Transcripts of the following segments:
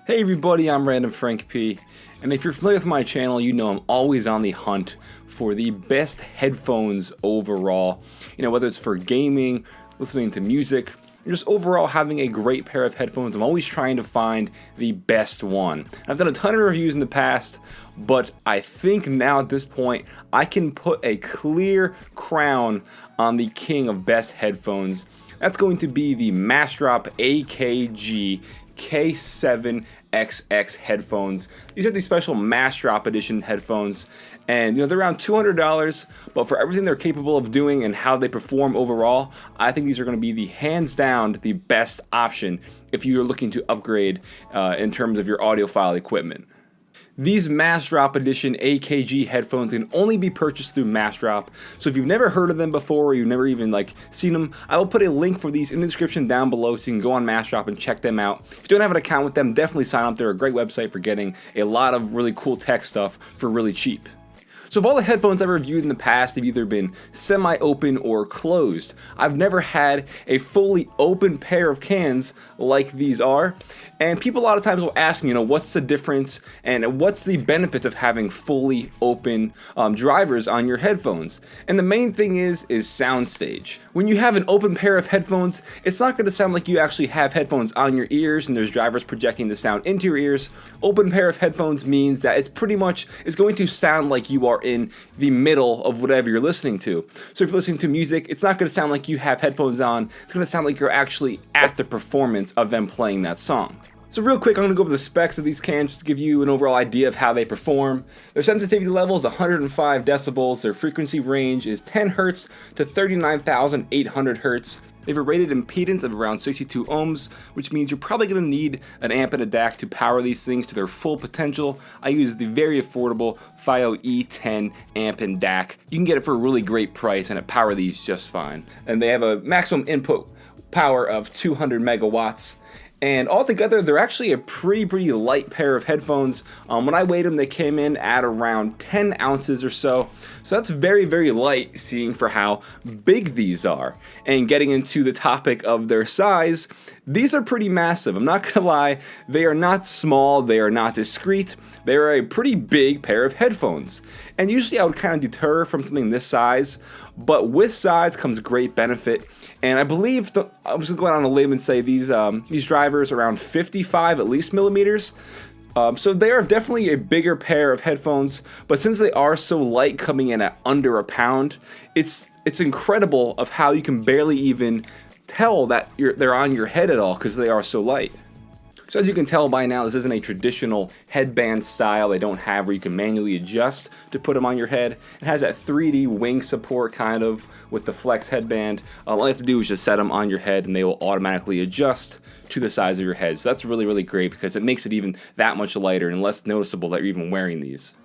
Hey everybody, I'm randomfrankp, and if you're familiar with my channel, you know I'm always on the hunt for the best headphones overall. You know, whether it's for gaming, listening to music, or just overall having a great pair of headphones, I'm always trying to find the best one. I've done a ton of reviews in the past, but I think now at this point, I can put a clear crown on the king of best headphones. That's going to be the Massdrop AKG K7XX headphones. These are the special Massdrop edition headphones, and they're around $200, but for everything they're capable of doing and how they perform overall, I think these are going to be the hands down the best option if you're looking to upgrade in terms of your audiophile equipment. These Massdrop Edition AKG headphones can only be purchased through Massdrop, so if you've never heard of them before or you've never even seen them, I will put a link for these in the description down below so you can go on Massdrop and check them out. If you don't have an account with them, definitely sign up. They're a great website for getting a lot of really cool tech stuff for really cheap. So of all the headphones I've reviewed in the past, they've either been semi-open or closed. I've never had a fully open pair of cans like these are. And people a lot of times will ask me, what's the difference and what's the benefits of having fully open drivers on your headphones? And the main thing is soundstage. When you have an open pair of headphones, it's not going to sound like you actually have headphones on your ears and there's drivers projecting the sound into your ears. Open pair of headphones means that it's going to sound like you are in the middle of whatever you're listening to. So if you're listening to music, it's not going to sound like you have headphones on. It's going to sound like you're actually at the performance of them playing that song. So real quick, I'm going to go over the specs of these cans just to give you an overall idea of how they perform. Their sensitivity level is 105 decibels. Their frequency range is 10 Hz to 39,800 Hz. They have a rated impedance of around 62 ohms, which means you're probably going to need an amp and a DAC to power these things to their full potential. I use the very affordable FiO E10 amp and DAC. You can get it for a really great price and it power these just fine. And they have a maximum input power of 200 megawatts. And altogether, they're actually a pretty light pair of headphones. When I weighed them, they came in at around 10 ounces or so. So that's very light, seeing for how big these are. And getting into the topic of their size, these are pretty massive. I'm not gonna lie, they are not small, they are not discreet. They are a pretty big pair of headphones. And usually I would kind of deter from something this size, but with size comes great benefit. And I believe, I'm just gonna go out on a limb and say these drivers are around 55 at least millimeters. So they are definitely a bigger pair of headphones, but since they are so light, coming in at under a pound, it's incredible of how you can barely even tell that they're on your head at all because they are so light. So as you can tell by now, this isn't a traditional headband style. They don't have where you can manually adjust to put them on your head. It has that 3D wing support kind of with the flex headband. All you have to do is just set them on your head and they will automatically adjust to the size of your head. So that's really great because it makes it even that much lighter and less noticeable that you're even wearing these.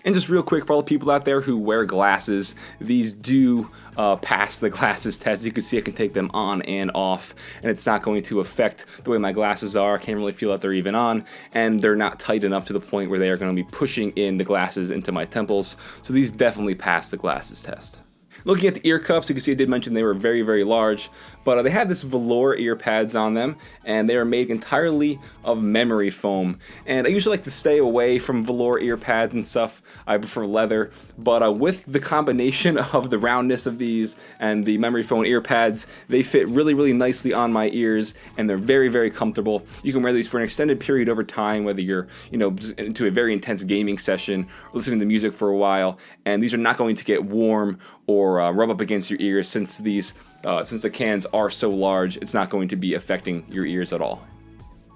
And just real quick, for all the people out there who wear glasses, these do pass the glasses test. You can see I can take them on and off, and it's not going to affect the way my glasses are. I can't really feel that they're even on, and they're not tight enough to the point where they are going to be pushing in the glasses into my temples. So these definitely pass the glasses test. Looking at the ear cups, you can see I did mention they were very large, but they had this velour ear pads on them, and they are made entirely of memory foam. And I usually like to stay away from velour ear pads and stuff. I prefer leather, but with the combination of the roundness of these and the memory foam ear pads, they fit really nicely on my ears, and they're very comfortable. You can wear these for an extended period over time, whether you're into a very intense gaming session or listening to music for a while, and these are not going to get warm or rub up against your ears since the cans are so large. It's not going to be affecting your ears at all.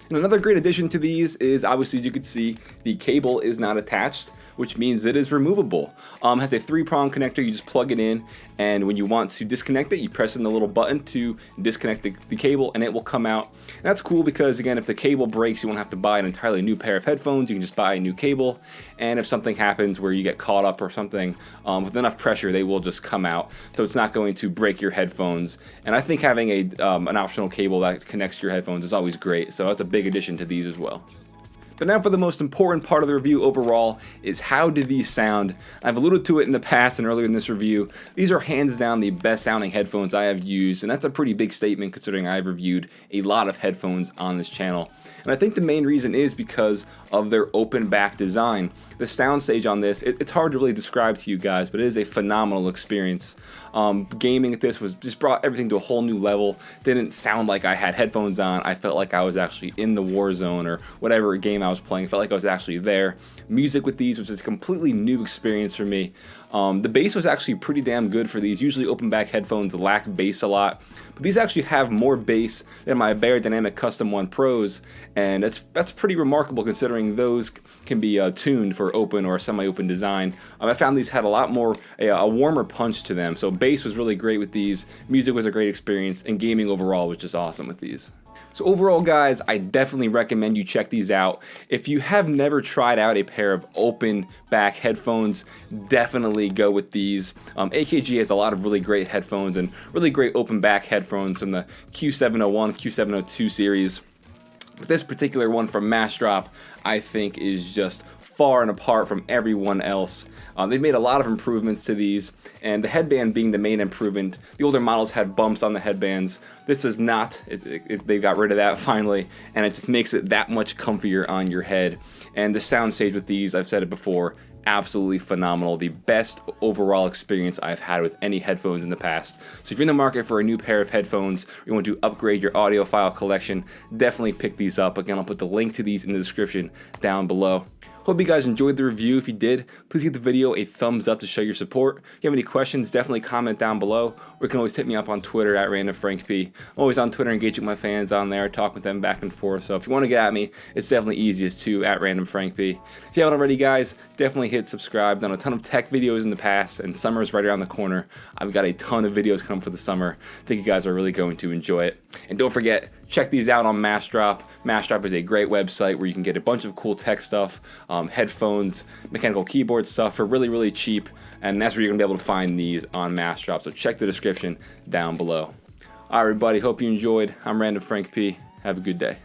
And another great addition to these is, obviously, you can see the cable is not attached, which means it is removable. It has a 3-prong connector. You just plug it in, and when you want to disconnect it, you press in the little button to disconnect the cable, and it will come out. And that's cool because, again, if the cable breaks, you won't have to buy an entirely new pair of headphones. You can just buy a new cable, and if something happens where you get caught up or something, with enough pressure, they will just come out. So it's not going to break your headphones. And I think having an optional cable that connects to your headphones is always great. So that's a big addition to these as well. But now for the most important part of the review overall is how do these sound? I've alluded to it in the past and earlier in this review. These are hands down the best sounding headphones I have used, and that's a pretty big statement considering I've reviewed a lot of headphones on this channel. And I think the main reason is because of their open back design. The soundstage on this, it's hard to really describe to you guys, but it is a phenomenal experience. Gaming at this just brought everything to a whole new level. Didn't sound like I had headphones on. I felt like I was actually in the war zone or whatever game I was playing. I felt like I was actually there. Music with these was a completely new experience for me. The bass was actually pretty damn good for these. Usually open back headphones lack bass a lot, but these actually have more bass than my Bear Dynamic Custom 1 Pros, and that's pretty remarkable considering those can be tuned for open or semi-open design. I found these had a lot more, a warmer punch to them, so bass was really great with these, music was a great experience, and gaming overall was just awesome with these. So overall, guys, I definitely recommend you check these out. If you have never tried out a pair of open back headphones, definitely go with these. AKG has a lot of really great headphones and really great open back headphones from the Q701, Q702 series. But this particular one from Massdrop, I think, is just far and apart from everyone else. They've made a lot of improvements to these, and the headband being the main improvement. The older models had bumps on the headbands. This does not. They got rid of that finally, and it just makes it that much comfier on your head. And the soundstage with these, I've said it before, absolutely phenomenal. The best overall experience I've had with any headphones in the past. So if you're in the market for a new pair of headphones, or you want to upgrade your audiophile collection, definitely pick these up. Again, I'll put the link to these in the description down below. Hope you guys enjoyed the review. If you did, please give the video a thumbs up to show your support. If you have any questions, definitely comment down below. Or you can always hit me up on Twitter at randomfrankp. I'm always on Twitter engaging with my fans on there, talking with them back and forth. So if you want to get at me, it's definitely easiest to at randomfrankp. If you haven't already, guys, definitely hit subscribe. I've done a ton of tech videos in the past, and summer is right around the corner. I've got a ton of videos coming for the summer. I think you guys are really going to enjoy it. And don't forget, check these out on Massdrop. Massdrop is a great website where you can get a bunch of cool tech stuff, headphones, mechanical keyboard stuff for really, really cheap. And that's where you're going to be able to find these on Massdrop. So check the description down below. All right, everybody. Hope you enjoyed. I'm Random Frank P. Have a good day.